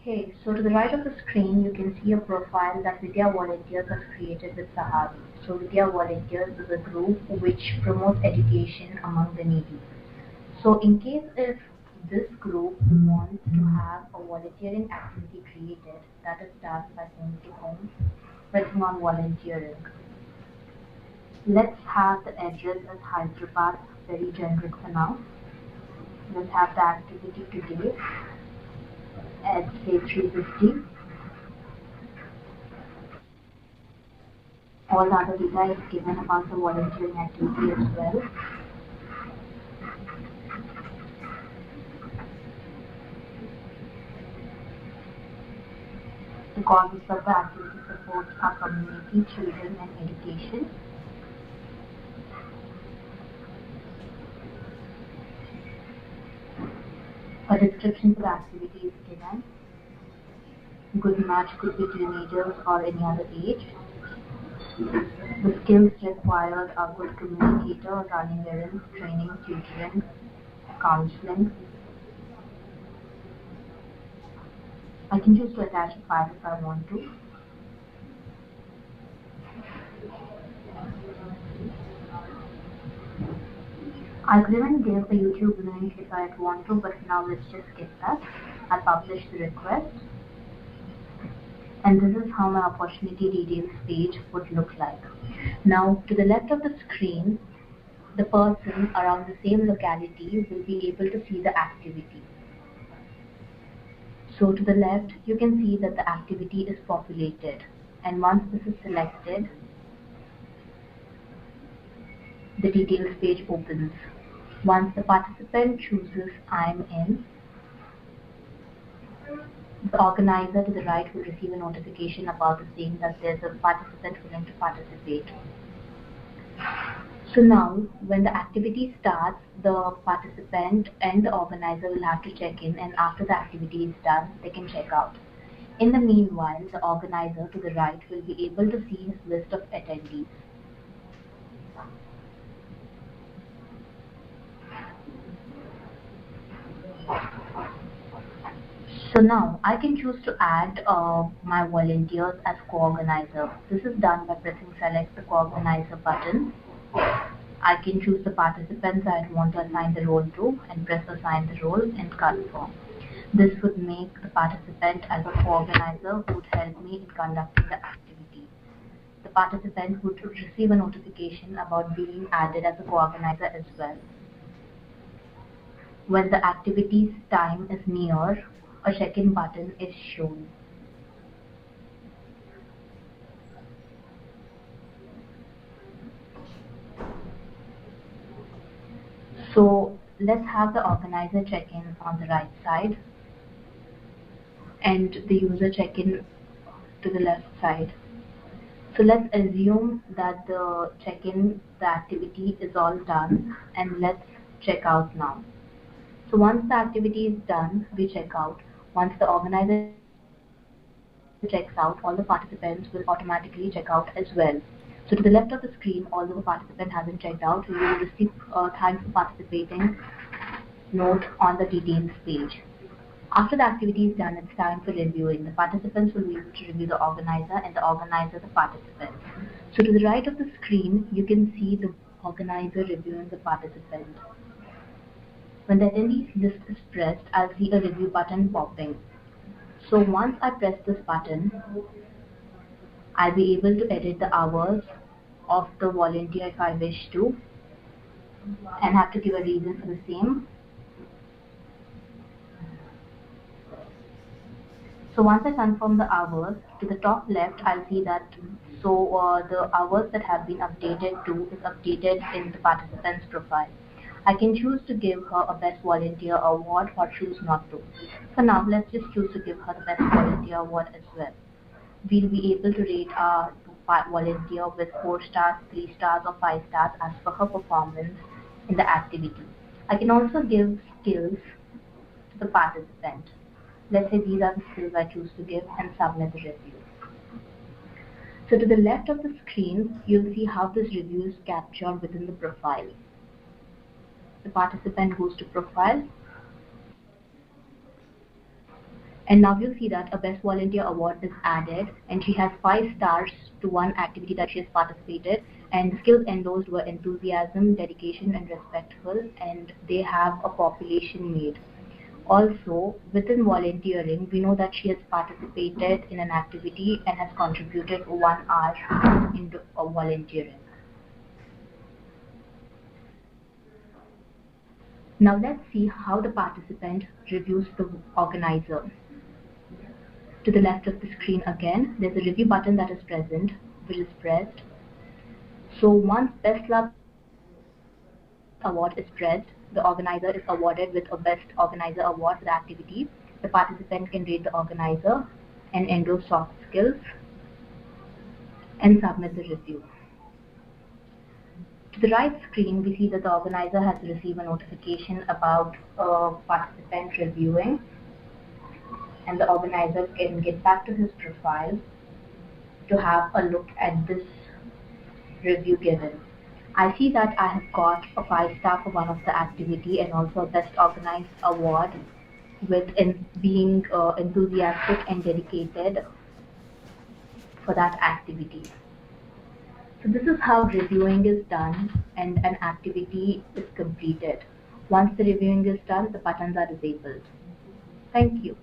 Hey, so to the right of the screen, you can see a profile that Vidya Volunteers has created with Sahavi. So Vidya Volunteers is a group which promotes education among the needy. So in case if this group wants to have a volunteering activity created that is done by home to home, pressing on volunteering. Let's have the address as Hyderabad, very generic for now. Let's have the activity today at say 3:50. All the other data is given about the volunteering activity as well. The causes of the activity supports our community, children and education. A description for the activity is given. Good match could be teenagers or any other age. The skills required are good communicator, running errands, training, tutoring, counseling. I can choose to attach a file if I want to. I could even give a YouTube link if I want to, but now let's just skip that. I'll publish the request. And this is how my opportunity details page would look like. Now, to the left of the screen, the person around the same locality will be able to see the activity. So to the left, you can see that the activity is populated. And once this is selected, the details page opens. Once the participant chooses I'm in, the organizer to the right will receive a notification about the same that there's a participant willing to participate. So now, when the activity starts, the participant and the organizer will have to check in, and after the activity is done, they can check out. In the meanwhile, the organizer to the right will be able to see his list of attendees. So now I can choose to add my volunteers as co-organizer. This is done by pressing select the co-organizer button. I can choose the participants I want to assign the role to and press assign the role and confirm. This would make the participant as a co-organizer who would help me in conducting the activity. The participant would receive a notification about being added as a co-organizer as well. When the activity's time is near, a check-in button is shown. So let's have the organizer check-in on the right side and the user check-in to the left side. So let's assume that the check-in, the activity is all done, and let's check out now. So once the activity is done, we check out. Once the organizer checks out, all the participants will automatically check out as well. So to the left of the screen, although the participant hasn't checked out, we will receive thanks for participating note on the details page. After the activity is done, it's time for reviewing. The participants will be able to review the organizer and the organizer the participants. So to the right of the screen, you can see the organizer reviewing the participant. When the attendees list is pressed, I'll see a review button popping. So once I press this button, I'll be able to edit the hours of the volunteer if I wish to, and have to give a reason for the same. So once I confirm the hours, to the top left, I'll see that the hours that have been updated to is updated in the participant's profile. I can choose to give her a Best Volunteer award or choose not to. For now, let's just choose to give her the Best Volunteer award as well. We'll be able to rate our volunteer with 4 stars, 3 stars or 5 stars as per her performance in the activity. I can also give skills to the participant. Let's say these are the skills I choose to give and submit the review. So to the left of the screen, you'll see how this review is captured within the profile. The participant goes to profile. And now you'll see that a Best Volunteer award is added, and she has 5 stars to one activity that she has participated. And the skills endorsed were enthusiasm, dedication, and respectful, and they have a population made. Also, within volunteering, we know that she has participated in an activity and has contributed 1 hour into volunteering. Now let's see how the participant reviews the organizer. To the left of the screen again, there's a review button that is present, which is pressed. So once Best Love award is pressed, the organizer is awarded with a Best Organizer award for the activity. The participant can rate the organizer and endorse soft skills and submit the review. To the right screen, we see that the organizer has received a notification about a participant reviewing, and the organizer can get back to his profile to have a look at this review given. I see that I have got a 5 star for one of the activity and also a Best Organized award with being enthusiastic and dedicated for that activity. So this is how reviewing is done and an activity is completed. Once the reviewing is done, the buttons are disabled. Thank you.